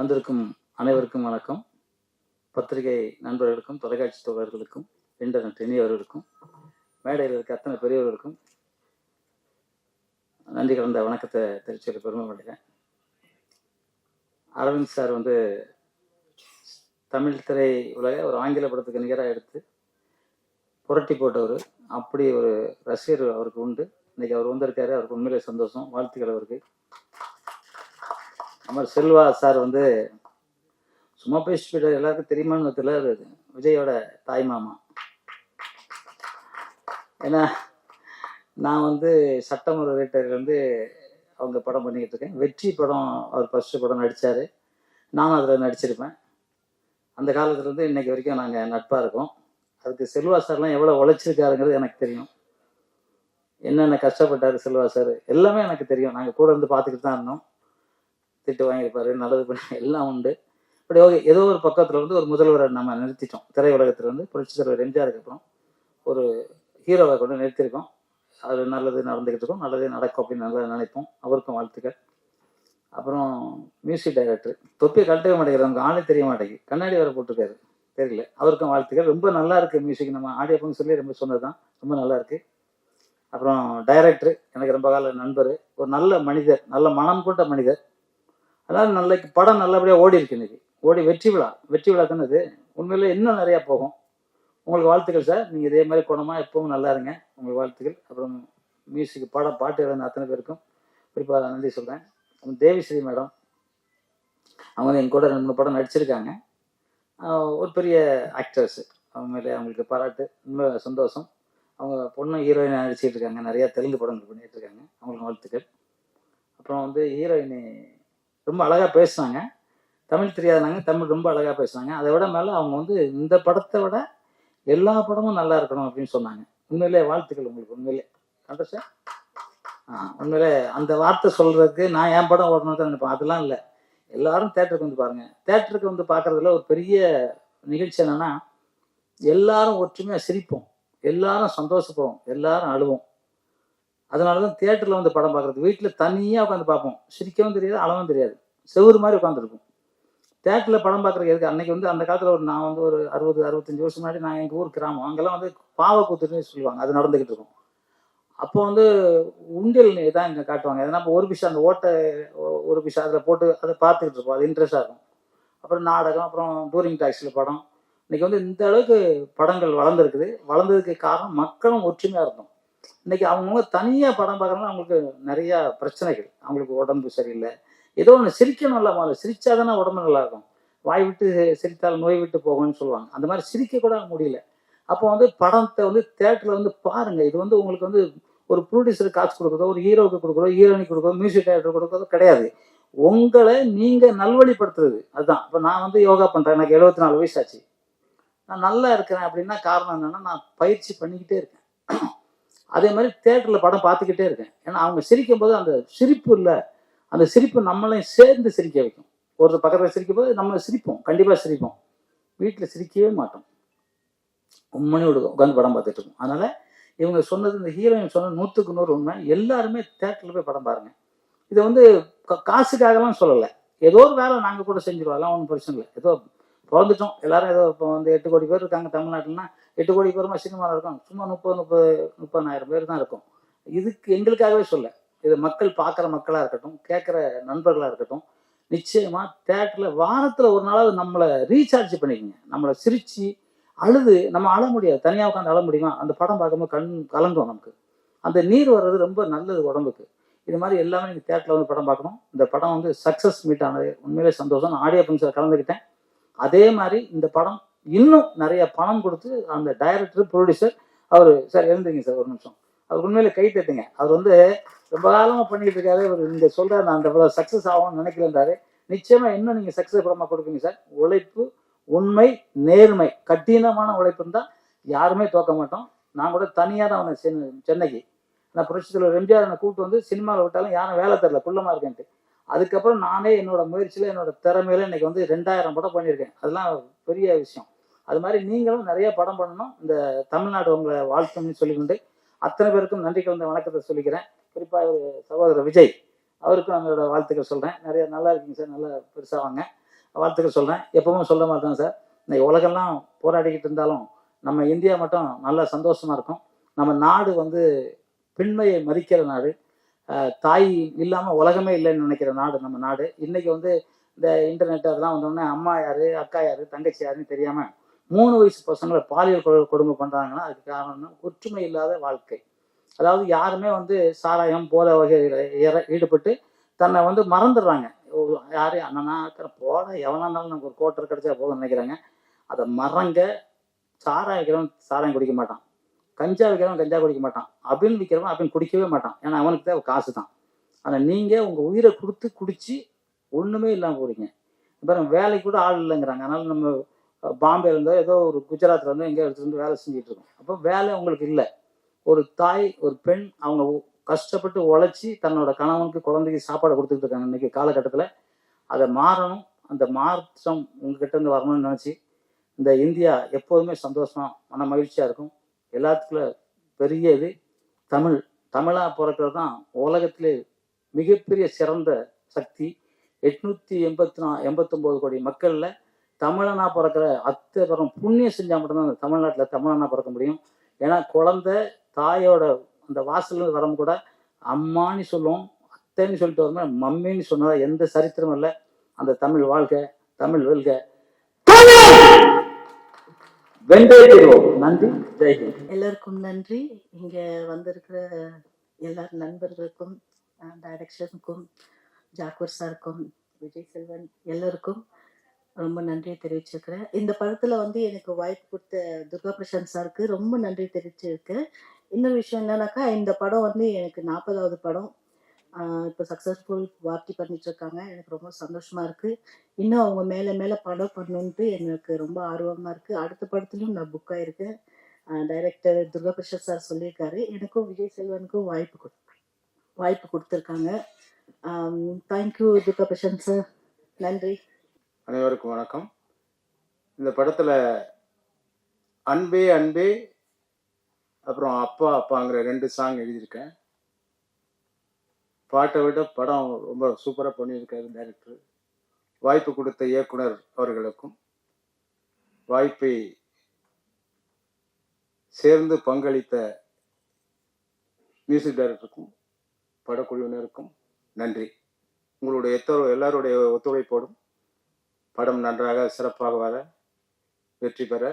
வந்திருக்கும் அனைவருக்கும் வணக்கம். பத்திரிகை நண்பர்களுக்கும் தொலைக்காட்சி தோழர்களுக்கும் இன்டர்நெட் இனியவர்களுக்கும் மேடையில் இருக்க அத்தனை பெரியவர்களுக்கும் நன்றி கலந்த வணக்கத்தை தெரிவிச்சு பெருமைப்படுகிறேன். அரவிந்த் சார் தமிழ் திரை உலக ஒரு ஆங்கில படத்துக்கு நிகராக எடுத்து புரட்டி போட்டவர். அப்படி ஒரு ரசிகர் அவருக்கு உண்டு. இன்னைக்கு அவர் வந்திருக்காரு. அவருக்கு உண்மையிலே சந்தோஷம். வாழ்த்துக்கள் அவருக்கு. அமர் செல்வா சார் சும்மா பேசிட்டு போயிட்டார். எல்லாருக்கும் தெரியுமான்னு தெரியல. விஜயோட தாய் மாமா. ஏன்னா நான் சட்டம் ஒரு ரேட்டர்லேருந்து அவங்க படம் பண்ணிக்கிட்டு இருக்கேன். வெற்றி படம் அவர் ஃபர்ஸ்ட் படம் நடித்தார். நானும் அதில் நடிச்சிருப்பேன். அந்த காலத்துலேருந்து இன்னைக்கு வரைக்கும் நாங்கள் நட்பாக இருக்கோம். அதுக்கு செல்வா சார்லாம் எவ்வளோ உழைச்சிருக்காருங்கிறது எனக்கு தெரியும். என்னென்ன கஷ்டப்பட்டார் செல்வா சார் எல்லாமே எனக்கு தெரியும். நாங்கள் கூட இருந்து பார்த்துக்கிட்டு தான் இருந்தோம். திட்டு வாங்கியிருப்பாரு, நல்லது பண்ணி எல்லாம் உண்டு. இப்படி ஓகே, ஏதோ ஒரு பக்கத்தில் ஒரு முதல்வரை நம்ம நிறுத்திட்டோம். திரையுலகத்தில் புரட்சி தலைவர் எம்ஜிஆருக்கு அப்புறம் ஒரு ஹீரோவை கொண்டு நிறுத்தியிருக்கோம். அது நல்லது நடந்துக்கிட்டு இருக்கோம். நல்லதே நடக்கும் அப்படின்னு நல்லா நினைப்போம். அவருக்கும் வாழ்த்துக்கள். அப்புறம் மியூசிக் டைரக்டர் தொப்பியை கழட்டவே மாட்டேங்கிறார். நமக்கு ஆளே தெரிய மாட்டேங்குது. கண்ணாடி வர போட்டிருக்காரு, தெரியல. அவருக்கும் வாழ்த்துக்கள். ரொம்ப நல்லா இருக்குது மியூசிக். நம்ம ஆடியோ பங்கு சொல்லி ரொம்ப சொன்னது தான். ரொம்ப நல்லா இருக்குது. அப்புறம் டைரக்டர் எனக்கு ரொம்ப கால நண்பர். ஒரு நல்ல மனிதர், நல்ல மனம் கொண்ட மனிதர். அதாவது நல்ல படம் நல்லபடியாக ஓடி இருக்கு. இன்னைக்கு ஓடி வெற்றி விழா தானே இது. உண்மையிலே இன்னும் நிறையா போகும். உங்களுக்கு வாழ்த்துக்கள் சார். நீங்கள் இதே மாதிரி குணமாக எப்பவும் நல்லா இருங்க. உங்களுக்கு வாழ்த்துக்கள். அப்புறம் மியூசிக் பாட்டு எழுந்த அத்தனை பேருக்கும் குறிப்பாக நன்றி சொல்கிறேன். தேவிஸ்ரீ மேடம் அவங்க எங்க கூட 2-3 படம் நடிச்சிருக்காங்க. ஒரு பெரிய ஆக்டர்ஸு. அவங்க மேலே அவங்களுக்கு பாராட்டு. ரொம்ப சந்தோஷம். அவங்க பொண்ணு ஹீரோயினாக நடிச்சிட்டு இருக்காங்க. நிறையா தெலுங்கு படங்கள் பண்ணிகிட்டு இருக்காங்க. அவங்களுக்கு வாழ்த்துக்கள். அப்புறம் ஹீரோயினி ரொம்ப அழகாக பேசுனாங்க. தமிழ் தெரியாதனாங்க, தமிழ் ரொம்ப அழகாக பேசுனாங்க. அதை விட மேலே அவங்க இந்த படத்தை விட எல்லா படமும் நல்லா இருக்கணும் அப்படின்னு சொன்னாங்க. உண்மையிலே வாழ்த்துக்கள் உங்களுக்கு. உண்மையிலே கரெக்டா சார்? உண்மையிலே அந்த வார்த்தை சொல்றதுக்கு நான் என் படம் ஓடணும் தான் நினைப்பேன். அதெல்லாம் இல்லை. எல்லாரும் தேட்டருக்கு பாருங்க. தேட்டருக்கு பார்க்கறதுல ஒரு பெரிய நிகழ்ச்சி என்னன்னா, எல்லாரும் ஒற்றுமையாக சிரிப்போம், எல்லாரும் சந்தோஷப்படுவோம், எல்லாரும் அழுவோம். அதனால தான் தியேட்டரில் படம் பார்க்குறது. வீட்டில் தனியாக உட்காந்து பார்ப்போம். சிரிக்கவும் தெரியாது, அளவும் தெரியாது. செவுறு மாதிரி உட்காந்துருக்கும். தியேட்டரில் படம் பார்க்குறது எதுக்கு? அன்னைக்கு அந்த காலத்தில் நான் ஒரு 60-65 வருஷம் முன்னாடி நான் எங்கள் ஊர் கிராமம். அங்கெல்லாம் பாவக்கூத்துன்னு சொல்லுவாங்க. அது நடந்துக்கிட்டு இருக்கும். அப்போ உண்டியல் தான் இங்கே காட்டுவாங்க. எதனா இப்போ ஒரு பிசா அந்த ஓட்டை ஒரு பிசா அதில் போட்டு அதை பார்த்துக்கிட்டு இருப்போம். அது இன்ட்ரெஸ்டாக இருக்கும். அப்புறம் நாடகம், அப்புறம் டூரிங் டாக்ஸியில் படம். இன்னைக்கு இந்த அளவுக்கு படங்கள் வளர்ந்துருக்குது. வளர்ந்ததுக்கு காரணம் மக்களும் ஒற்றுமையாக இருந்தோம். இன்னைக்கு அவங்க தனியாக படம் பார்க்கறதுனால அவங்களுக்கு நிறையா பிரச்சனைகள். அவங்களுக்கு உடம்பு சரியில்லை. ஏதோ ஒன்று சிரிக்கணும்ல. முதல்ல சிரிச்சாதானே உடம்பு நல்லா இருக்கும். வாய் விட்டு சிரித்தால் நோய் விட்டு போகும்னு சொல்லுவாங்க. அந்த மாதிரி சிரிக்க கூட முடியல. அப்போ படத்தை தேட்டரில் பாருங்க. இது உங்களுக்கு ஒரு ப்ரொடியூசர் காசு கொடுக்குறதோ, ஒரு ஹீரோவுக்கு கொடுக்குறதோ, ஹீரோயினுக்கு கொடுக்குறதோ, மியூசிக் டைரக்டர் கொடுக்குறதோ கிடையாது. உங்களை நீங்கள் நல்வழிப்படுத்துறது. அதுதான். இப்போ நான் யோகா பண்ணுறேன். எனக்கு 74 வயசு ஆச்சு. நான் நல்லா இருக்கிறேன் அப்படின்னா காரணம் என்னன்னா, நான் பயிற்சி பண்ணிக்கிட்டே இருக்கேன். அதே மாதிரி தேட்டரில் படம் பார்த்துக்கிட்டே இருக்கேன். ஏன்னா அவங்க சிரிக்கும் போது அந்த சிரிப்பு இல்லை, அந்த சிரிப்பு நம்மளையும் சேர்ந்து சிரிக்க வைக்கும். ஒரு பக்கத்தில் சிரிக்கும் போது நம்ம சிரிப்போம், கண்டிப்பாக சிரிப்போம். வீட்டில் சிரிக்கவே மாட்டோம். உண்மனே உட்காந்து படம் பார்த்துட்டு இருக்கோம். அதனால இவங்க சொன்னது, இந்த ஹீரோயின் சொன்னது 100க்கு 100 உண்மை. எல்லாருமே தேட்டரில் போய் படம் பாருங்க. இதை காசுக்காகலாம் சொல்லலை. ஏதோ ஒரு வேலை நாங்கள் கூட செஞ்சிருவோம். அதெல்லாம் ஒன்றும் பிரச்சனை இல்லை. ஏதோ பிறந்துட்டோம் எல்லாரும். ஏதோ இப்போ 8 கோடி பேர் இருக்காங்க தமிழ்நாட்டில்னா. 8 கோடி பேருமா சினிமாவில் இருக்கும்? சும்மா 30,000 பேர் தான் இருக்கும். இதுக்கு எங்களுக்காகவே சொல்ல. இது மக்கள் பார்க்குற மக்களாக இருக்கட்டும், கேட்குற நண்பர்களாக இருக்கட்டும், நிச்சயமாக தேட்டரில் வாரத்தில் ஒரு நாளாவது நம்மளை ரீசார்ஜ் பண்ணிக்கோங்க. நம்மளை சிரித்து அழுது நம்ம அழ முடியாது. தனியாக உட்காந்து அழ முடியுமா? அந்த படம் பார்க்கும்போது கண் கலங்கும். நமக்கு அந்த நீர் வர்றது ரொம்ப நல்லது உடம்புக்கு. இது மாதிரி எல்லாமே நீங்கள் தேட்டரில் படம் பார்க்கணும். இந்த படம் சக்ஸஸ் மீட் ஆனது உண்மையிலே சந்தோஷம். நான் ஆடியோ ஃபங்க்ஷனில் கலந்துக்கிட்டேன். அதே மாதிரி இந்த படம் இன்னும் நிறைய பணம் கொடுத்து அந்த டைரக்டர், ப்ரொடியூசர் அவர் சார் எழுந்துங்க சார் ஒரு நிமிஷம். அவர் உண்மையில கை தட்டுங்க. அவர் ரொம்ப காலமாக பண்ணிக்கிட்டு இருக்காரு. அவர் இங்கே சொல்கிறார், நான் அந்த சக்ஸஸ் ஆகும்னு நினைக்கலன்றாரு. நிச்சயமாக இன்னும் நீங்கள் சக்ஸஸ் படமாக கொடுப்பீங்க சார். உழைப்பு, உண்மை, நேர்மை, கடினமான உழைப்பு இருந்தால் யாருமே தோக்க மாட்டோம். நான் கூட தனியாக தான் வந்தேன் சென்னைக்கு. நான் புரட்சி தலைவர் எம்ஜிஆர் என்னை கூப்பிட்டு சினிமாவில் விட்டாலும் யாரும் வேலை தரல, குள்ளமாக இருக்கேன்ட்டு. அதுக்கப்புறம் நானே என்னோட முயற்சியில், என்னோட திறமையில இன்னைக்கு 2000 படம் பண்ணியிருக்கேன். அதெல்லாம் பெரிய விஷயம். அது மாதிரி நீங்களும் நிறைய படம் பண்ணணும். இந்த தமிழ்நாடு உங்களை வாழ்த்தும்னு சொல்லிக்கொண்டு அத்தனை பேருக்கும் நன்றி கலந்த வணக்கத்தை சொல்லிக்கிறேன். குறிப்பாக ஒரு சகோதரர் விஜய், அவருக்கும் நம்மளோட வாழ்த்துக்கள் சொல்கிறேன். நிறைய நல்லா இருக்கீங்க சார், நல்லா பெருசாக வாங்க. வாழ்த்துக்கள் சொல்கிறேன். எப்பவும் சொல்ல மாட்டேன் சார். இன்னைக்கு உலகெல்லாம் போராடிக்கிட்டு இருந்தாலும் நம்ம இந்தியா மட்டும் நல்ல சந்தோஷமாக இருக்கும். நம்ம நாடு வந்து பெண்மையை மதிக்கிற நாடு. தாய் இல்லாமல் உலகமே இல்லைன்னு நினைக்கிற நாடு நம்ம நாடு. இன்னைக்கு வந்து இந்த இன்டர்நெட் அதெல்லாம் வந்தோடனே அம்மா யார், அக்கா யார், தங்கச்சி யாருன்னு தெரியாமல் 3 வயசு பசங்களை பாலியல் கொடுமை பண்ணுறாங்கன்னா அதுக்கு காரணம் ஒற்றுமை இல்லாத வாழ்க்கை. அதாவது யாருமே வந்து சாராயம் போதை வகையில் ஈடுபட்டு தன்னை வந்து மறந்துடுறாங்க. யாரு அண்ணனா போட எவனா இருந்தாலும் நமக்கு ஒரு கோட்டர் கிடைச்சா போதும்னு நினைக்கிறாங்க. அதை மறங்க. சாராயம் வைக்கிறவன் சாராயம் குடிக்க மாட்டான், கஞ்சா வைக்கிறவன் கஞ்சா குடிக்க மாட்டான், அபின் விற்கிறவன் அபின் குடிக்கவே மாட்டான். ஏன்னா அவனுக்கு தேவை காசு தான். ஆனால் நீங்கள் உங்கள் உயிரை கொடுத்து குடிச்சு ஒன்றுமே இல்லாமல் போறீங்க. இப்போ வேலைக்கு கூட ஆள் இல்லைங்கிறாங்க. அதனால நம்ம பாம்பேல இருந்தோ ஏதோ ஒரு குஜராத்தில் இருந்தோ எங்கேயோ எடுத்துகிட்டு வந்து வேலை செஞ்சுட்டு இருக்கோம். அப்போ வேலை உங்களுக்கு இல்லை. ஒரு தாய் ஒரு பெண் அவங்க கஷ்டப்பட்டு உழைச்சி தன்னோட கணவனுக்கு குழந்தைக்கு சாப்பாடு கொடுத்துக்கிட்டு இருக்காங்க இன்னைக்கு காலகட்டத்தில். அதை மாறணும். அந்த மாற்றம் உங்ககிட்ட இருந்து வரணும்னு நினச்சி இந்த இந்தியா எப்போதுமே சந்தோஷமா மன மகிழ்ச்சியாக இருக்கும். எல்லாத்துக்குள்ள பெரிய இது தமிழாக பிறக்கிறது தான் உலகத்திலே மிகப்பெரிய சிறந்த சக்தி. 889 கோடி மக்களில் தமிழனா பிறக்கிற அத்தனை பேரும் புண்ணியம் செஞ்சால் மட்டும்தான் அந்த தமிழ்நாட்டில் தமிழனா பிறக்க முடியும். ஏன்னா குழந்தை தாயோட அந்த வாசல் வரம் கூட அம்மான்னு சொல்லுவோம், அத்தைன்னு சொல்லிட்டு வரும்போது மம்மின்னு சொன்னதா எந்த சரித்திரமும் இல்லை. அந்த தமிழ் வாழ்க, தமிழ் வெல்க, வென்றே தீர்வோம். நன்றி, ஜெய்ஹிந்த். எல்லாருக்கும் நன்றி. இங்க வந்திருக்கிற எல்லா நண்பர்களுக்கும், டைரக்டருக்கும், ஜாக்கூர் சாருக்கும், விஜய் செல்வன் எல்லாருக்கும் ரொம்ப நன்றியை தெரிவிச்சிருக்கிறேன். இந்த படத்துல வந்து எனக்கு வாய்ப்பு கொடுத்த துர்கா பிரசாந்த் சாருக்கு ரொம்ப நன்றி தெரிவிச்சிருக்கேன். இன்னொரு விஷயம் என்னன்னாக்கா, இந்த படம் வந்து எனக்கு 40வது படம். இப்போ சக்ஸஸ்ஃபுல் வாக்கி பண்ணிட்டு இருக்காங்க. எனக்கு ரொம்ப சந்தோஷமா இருக்கு. இன்னும் அவங்க மேலே மேலே படம் பண்ணணுன்ட்டு எனக்கு ரொம்ப ஆர்வமாக இருக்கு. அடுத்த படத்துலையும் நான் புக் ஆயிருக்கேன். டைரக்டர் துர்கா பிரசாத் சார் சொல்லியிருக்காரு. எனக்கும் விஜய் செல்வனுக்கும் வாய்ப்பு கொடுத்துருக்காங்க. Thank you Durga Prasad sir. நன்றி. அனைவருக்கும் வணக்கம். இந்த படத்தில் அன்பே அன்பே அப்புறம் அப்பா அப்பாங்கிற 2 சாங் எழுதியிருக்கேன். பாட்டை விட படம் ரொம்ப சூப்பராக பண்ணியிருக்காரு டைரக்டர். வாய்ப்பு கொடுத்த இயக்குனர் அவர்களுக்கும், வாய்ப்பை சேர்ந்து பங்களித்த மியூசிக் டைரக்டருக்கும், படக்குழுவினருக்கும் நன்றி. உங்களுடைய எல்லாருடைய ஒத்துழைப்போடும் படம் நன்றாக சிறப்பாக வர வெற்றி பெற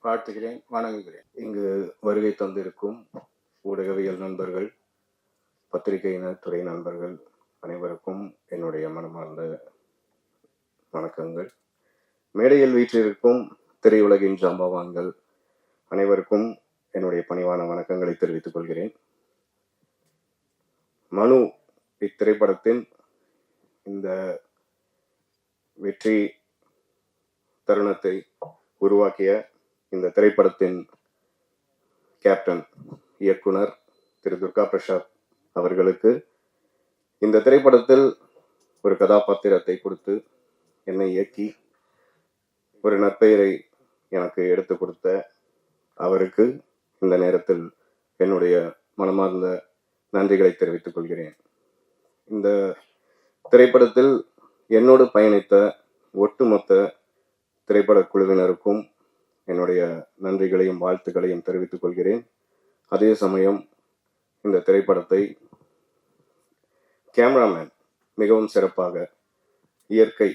வாழ்த்துகிறேன், வணங்குகிறேன். இங்கு வருகை தந்திருக்கும் ஊடகவியல் நண்பர்கள், பத்திரிகையினர், துறை நண்பர்கள் அனைவருக்கும் என்னுடைய மனமார்ந்த வணக்கங்கள். மேடையில் வீற்றிருக்கும் திரையுலகின் ஜாம்பவான்கள் அனைவருக்கும் என்னுடைய பணிவான வணக்கங்களை தெரிவித்துக் கொள்கிறேன். மனு இத்திரைப்படத்தின் இந்த வெற்றி தருணத்தை உருவாக்கிய இந்த திரைப்படத்தின் கேப்டன் இயக்குனர் திரு துர்கா பிரசாத் அவர்களுக்கு இந்த திரைப்படத்தில் ஒரு கதாபாத்திரத்தை கொடுத்து என்னை இயக்கி ஒரு நற்பெயரை எனக்கு எடுத்து கொடுத்த அவருக்கு இந்த நேரத்தில் என்னுடைய மனமார்ந்த நன்றிகளை தெரிவித்துக் கொள்கிறேன். இந்த திரைப்படத்தில் என்னோடு பயணித்த ஒட்டுமொத்த திரைப்பட குழுவினருக்கும் என்னுடைய நன்றிகளையும் வாழ்த்துக்களையும் தெரிவித்துக் கொள்கிறேன். அதே சமயம் இந்த திரைப்படத்தை கேமராமேன் மிகவும் சிறப்பாக இயற்கை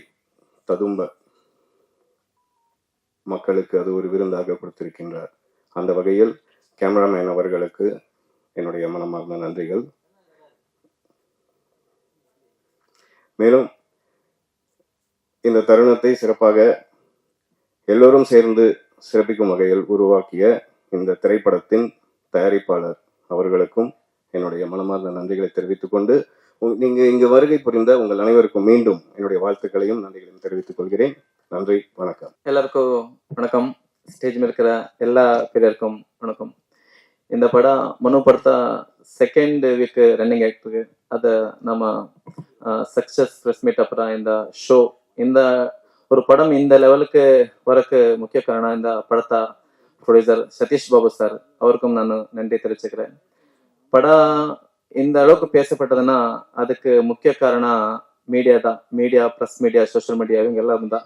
ததும்ப மக்களுக்கு அது ஒரு விருந்தாக கொடுத்திருக்கின்றார். அந்த வகையில் கேமராமேன் அவர்களுக்கு என்னுடைய மனமார்ந்த நன்றிகள். மேலும் இந்த தருணத்தை சிறப்பாக எல்லோரும் சேர்ந்து சிறப்பிக்கும் வகையில் உருவாக்கிய இந்த திரைப்படத்தின் தயாரிப்பாளர் அவர்களுக்கும் என்னுடைய மனமார்ந்த நன்றிகளை தெரிவித்துக் கொண்டு, நீங்க இங்கு வருகை புரிந்த உங்கள் அனைவருக்கும் மீண்டும் என்னுடைய வாழ்த்துக்களையும் நன்றிகளையும் தெரிவித்துக் கொள்கிறேன். நன்றி, வணக்கம். எல்லாருக்கும் வணக்கம். ஸ்டேஜ் இருக்கிற எல்லா பேருக்கும் வணக்கம். இந்த படம் மனு படத்த 2nd வீக் ரன்னிங் ஆயிட்டு. அதை நம்ம சக்சஸ் ப்ரெஸ் மீட் அப்புறம் இந்த ஷோ, இந்த ஒரு படம் இந்த லெவலுக்கு வரக்கு முக்கிய காரணம் இந்த படத்தை ப்ரொடியூசர் சதீஷ் பாபு சார், அவருக்கும் நான் நன்றி தெரிவிச்சுக்கிறேன். படம் இந்த அளவுக்கு பேசப்பட்டதுன்னா அதுக்கு முக்கிய காரணம் மீடியா தான். Media, press media, social media இவங்க எல்லாரும் தான்.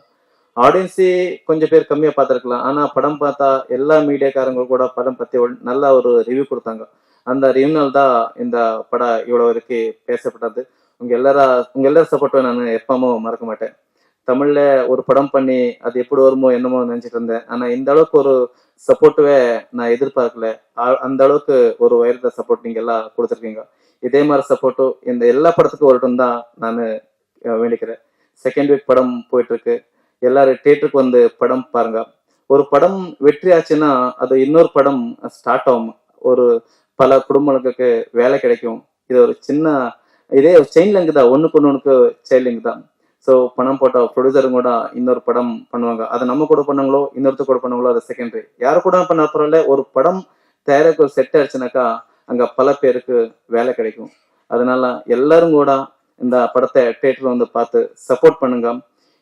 ஆடியன்ஸே கொஞ்சம் பேர் கம்மியாக பார்த்துருக்கலாம். ஆனால் படம் பார்த்தா எல்லா மீடியாக்காரங்க கூட படம் பற்றி நல்ல ஒரு ரிவ்யூ கொடுத்தாங்க. அந்த ரிவ்யூனால தான் இந்த படம் இவ்வளோ வரைக்கும் பேசப்பட்டது. உங்கள் எல்லாரும் சப்போர்ட்டை நான் எப்பவும் மறக்க மாட்டேன். தமிழ்ல ஒரு படம் பண்ணி அது எப்படி வருமோ என்னமோ நினைச்சிட்டு இருந்தேன். ஆனா இந்த அளவுக்கு ஒரு சப்போர்ட்டுவே நான் எதிர்பார்க்கல. அந்த அளவுக்கு ஒரு உயர்ந்த சப்போர்ட் நீங்க எல்லாம் கொடுத்துருக்கீங்க. இதே மாதிரி சப்போர்ட்டும் இந்த எல்லா படத்துக்கும் வரட்டும் தான் நான் வேண்டிக்கிறேன். செகண்ட் வீக் படம் போயிட்டு இருக்கு. எல்லாரும் தியேட்டருக்கு வந்து படம் பாருங்க. ஒரு படம் வெற்றி ஆச்சுன்னா அது இன்னொரு படம் ஸ்டார்ட் ஆகும். ஒரு பல குடும்பங்களுக்கு வேலை கிடைக்கும். இது ஒரு சின்ன இதே செயின் லிங்க் தான். ஒண்ணுக்கு செயின் லிங்க் தான். ஸோ பணம் போட்ட ப்ரொடியூசரும் கூட இன்னொரு படம் பண்ணுவாங்க. அதை நம்ம கூட பண்ணாங்களோ இன்னொருத்தர் கூட பண்ணாங்களோ அது செகண்டரி. யாரு கூட பண்ண பரவாயில்ல. ஒரு படம் தயாரிக்க செட் ஆயிடுச்சுனாக்கா அங்க பல பேருக்கு வேலை கிடைக்கும். அதனால எல்லாரும் கூட இந்த படத்தை தியேட்டர்ல வந்து பார்த்து சப்போர்ட் பண்ணுங்க.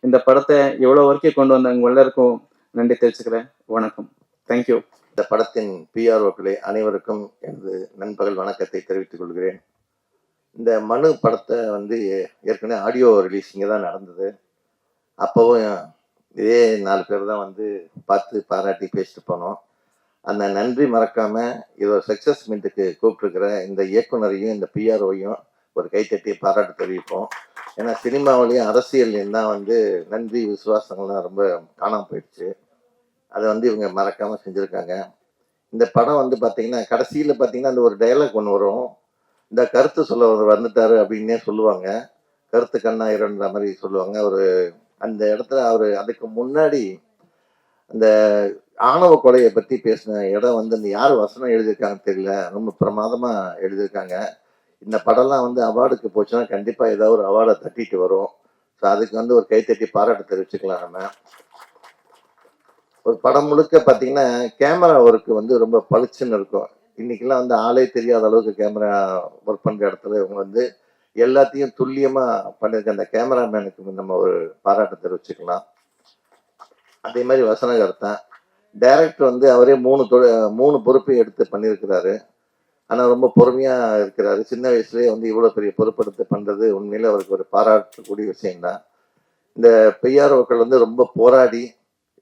இந்த படத்தை எவ்வளவு வரைக்கும் கொண்டு வந்தவங்க எல்லாருக்கும் நன்றி தெரிவிச்சுக்கிறேன். வணக்கம். தேங்க்யூ. இந்த படத்தின் பிஆர்ஓக்களே அனைவருக்கும் எனது நண்பகல் வணக்கத்தை தெரிவித்துக் கொள்கிறேன். இந்த மனு படத்தை வந்து ஏற்கனவே ஆடியோ ரிலீஸ் இங்கே தான் நடந்தது. அப்போவும் இதே 4 பேர் தான் வந்து பார்த்து பாராட்டி பேசிட்டு போனோம். அந்த நன்றி மறக்காம இது ஒரு சக்ஸஸ் மீட்டுக்கு கூப்பிட்டுருக்கிற இந்த இயக்குனரையும் இந்த பிஆர்ஓவையும் ஒரு கைத்தட்டி பாராட்டு தெரிவிப்போம். ஏன்னா சினிமாவிலையும் அரசியல்லையும் தான் வந்து நன்றி விசுவாசங்கள்லாம் ரொம்ப காணாமல் போயிடுச்சு. அதை வந்து இவங்க மறக்காம செஞ்சுருக்காங்க. இந்த படம் வந்து பார்த்தீங்கன்னா கடைசியில் பார்த்தீங்கன்னா அந்த ஒரு டைலாக் ஒன்று வரும். இந்த கருத்து சொல்ல வந்துட்டாரு அப்படின்னே சொல்லுவாங்க. கருத்து கண்ணாயிரன்ற மாதிரி சொல்லுவாங்க. ஒரு அந்த இடத்துல அவர் அதுக்கு முன்னாடி அந்த ஆணவ கொலையை பற்றி பேசின இடம் வந்து அந்த யார் வசனம் எழுதியிருக்காங்கன்னு தெரியல. ரொம்ப பிரமாதமா எழுதியிருக்காங்க. இந்த படம்லாம் வந்து அவார்டுக்கு போச்சுன்னா கண்டிப்பாக ஏதாவது ஒரு அவார்டை தட்டிட்டு வரும். ஸோ அதுக்கு வந்து ஒரு கைத்தட்டி பாராட்டு தெரிவிச்சுக்கலாம். நம்ம ஒரு படம் முழுக்க பார்த்தீங்கன்னா கேமரா ஒர்க்கு வந்து ரொம்ப பளிச்சுன்னு இருக்கும். இன்னைக்கெல்லாம் வந்து ஆளே தெரியாத அளவுக்கு கேமரா ஒர்க் பண்ணுற இடத்துல இவங்க வந்து எல்லாத்தையும் துல்லியமாக பண்ணியிருக்க அந்த கேமராமேனுக்கு நம்ம ஒரு பாராட்டு தெரிவிச்சுக்கலாம். அதே மாதிரி வசனகர்த்தன் டைரக்டர் வந்து அவரே 3 பொறுப்பையும் எடுத்து பண்ணியிருக்கிறாரு. ஆனால் ரொம்ப பொறுமையாக இருக்கிறாரு. சின்ன வயசுலேயே வந்து இவ்வளோ பெரிய பொறுப்பெடுத்து பண்ணுறது உண்மையிலே அவருக்கு ஒரு பாராட்டக்கூடிய விஷயம்தான். இந்த பிஆர்ஓக்கள் வந்து ரொம்ப போராடி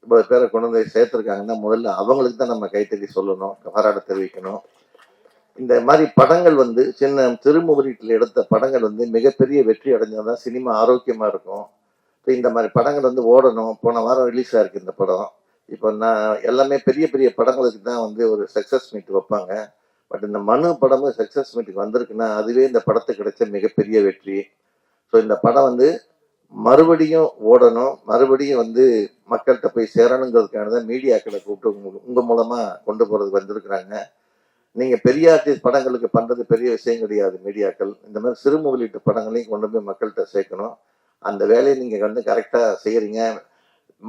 இவ்வளோ பேரை கொண்டு வந்து சேர்த்துருக்காங்கன்னா முதல்ல அவங்களுக்கு தான் நம்ம கைத்தறி சொல்லணும், பாராட்ட தெரிவிக்கணும். இந்த மாதிரி படங்கள் வந்து சின்ன திருமுகத்தில் எடுத்த படங்கள் வந்து மிகப்பெரிய வெற்றி அடைஞ்சாதான் சினிமா ஆரோக்கியமாக இருக்கும். இப்போ இந்த மாதிரி படங்கள் வந்து ஓடணும். போன வாரம் ரிலீஸ் ஆயிருக்கு இந்த படம். இப்போ நான் எல்லாமே பெரிய பெரிய படங்களுக்கு தான் வந்து ஒரு சக்ஸஸ் மீட் வைப்பாங்க. பட் இந்த மனு படமும் சக்ஸஸ் மீட்டுக்கு வந்திருக்குன்னா அதுவே இந்த படத்துக்கு கிடைச்ச மிகப்பெரிய வெற்றி. ஸோ இந்த படம் வந்து மறுபடியும் ஓடணும், மறுபடியும் வந்து மக்கள்கிட்ட போய் சேரணுங்கிறதுக்கான தான் மீடியாக்களை கூப்பிட்டு உங்கள் மூலமாக கொண்டு போகிறதுக்கு வந்திருக்கிறாங்க. நீங்கள் பெரிய ஆர்டிஸ்ட் படங்களுக்கு பண்ணுறது பெரிய விஷயம் கிடையாது. மீடியாக்கள் இந்த மாதிரி சிறு முதலீட்டு படங்களையும் கொண்டு போய் மக்கள்கிட்ட சேர்க்கணும். அந்த வேலையை நீங்கள் வந்து கரெக்டாக செய்கிறீங்க.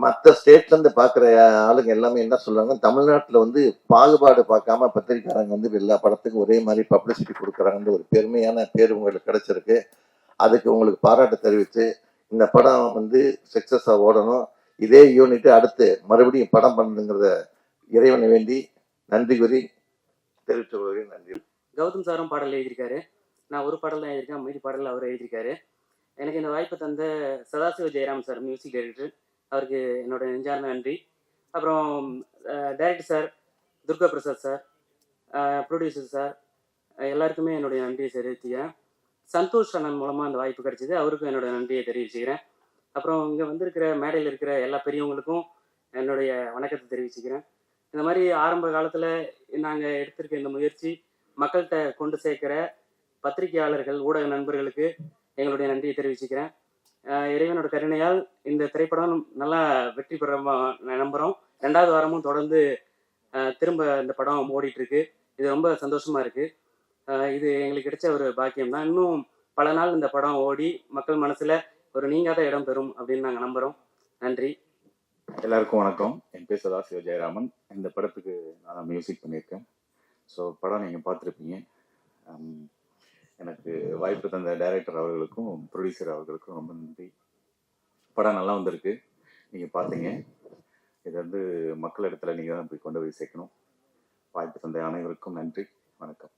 மற்ற ஸ்டேட்லேருந்து பார்க்குற ஆளுங்க எல்லாமே என்ன சொல்கிறாங்க, தமிழ்நாட்டில் வந்து பாகுபாடு பார்க்காம பத்திரிக்கையாளங்க வந்து எல்லா படத்துக்கும் ஒரே மாதிரி பப்ளிசிட்டி கொடுக்குறாங்கன்னு ஒரு பெருமையான பேர் உங்களுக்கு கிடைச்சிருக்கு. அதுக்கு உங்களுக்கு பாராட்டு தெரிவித்து இந்த படம் வந்து சக்ஸஸாக ஓடணும். இதே யூனிட்டு அடுத்து மறுபடியும் படம் பண்ணுங்கிறத இறைவனை வேண்டி நன்றி கூறி தெரிவித்து கொள்கிறேன். நன்றி. கௌதம் சாரும் பாடல் எழுதியிருக்காரு. நான் ஒரு பாடல் தான் எழுதியிருக்கேன். மீதி பாடல் அவர் எழுதியிருக்காரு. எனக்கு இந்த வாய்ப்பு தந்த Sadasiva Jayaram sir music director, அவருக்கு என்னோட நெஞ்சார்ந்த நன்றி. அப்புறம் director sir, Durga Prasad sir, producer sir, எல்லாருக்குமே என்னுடைய நன்றியை தெரிவிச்சுக்கிறேன். சந்தோஷ் அண்ணன் மூலமாக அந்த வாய்ப்பு கிடைச்சிது, அவருக்கும் என்னோட நன்றியை தெரிவிச்சுக்கிறேன். அப்புறம் இங்கே வந்திருக்கிற மேடையில் இருக்கிற எல்லா பெரியவங்களுக்கும் என்னுடைய வணக்கத்தை தெரிவிச்சுக்கிறேன். இந்த மாதிரி ஆரம்ப காலத்தில் நாங்கள் எடுத்திருக்க இந்த முயற்சி மக்கள்கிட்ட கொண்டு சேர்க்கிற பத்திரிகையாளர்கள், ஊடக நண்பர்களுக்கு எங்களுடைய நன்றியை தெரிவிச்சுக்கிறேன். இறைவனோட கருணையால் இந்த திரைப்படம் நல்லா வெற்றி பெற நம்புகிறோம். 2வது வாரமும் தொடர்ந்து திரும்ப இந்த படம் ஓடிட்டுருக்கு. இது ரொம்ப சந்தோஷமாக இருக்குது. இது எங்களுக்கு கிடைச்ச ஒரு பாக்கியம் தான். இன்னும் பல நாள் இந்த படம் ஓடி மக்கள் மனசில் ஒரு நீங்காத இடம் பெறும் அப்படின்னு நாங்கள் நம்புகிறோம். நன்றி. எல்லாருக்கும் வணக்கம். என் பேர் சதாசிவ ஜெயராமன். இந்த படத்துக்கு நான் மியூசிக் பண்ணியிருக்கேன். ஸோ படம் நீங்கள் பார்த்துருப்பீங்க. எனக்கு வாய்ப்பு தந்த டைரக்டர் அவர்களுக்கும் ப்ரொடியூசர் அவர்களுக்கும் ரொம்ப நன்றி. படம் நல்லா வந்திருக்கு, நீங்கள் பார்த்தீங்க. இது வந்து மக்கள் இடத்துல நீங்கள் தான் போய் கொண்டு போய் சேர்க்கணும். வாய்ப்பு தந்த அனைவருக்கும் நன்றி. வணக்கம்.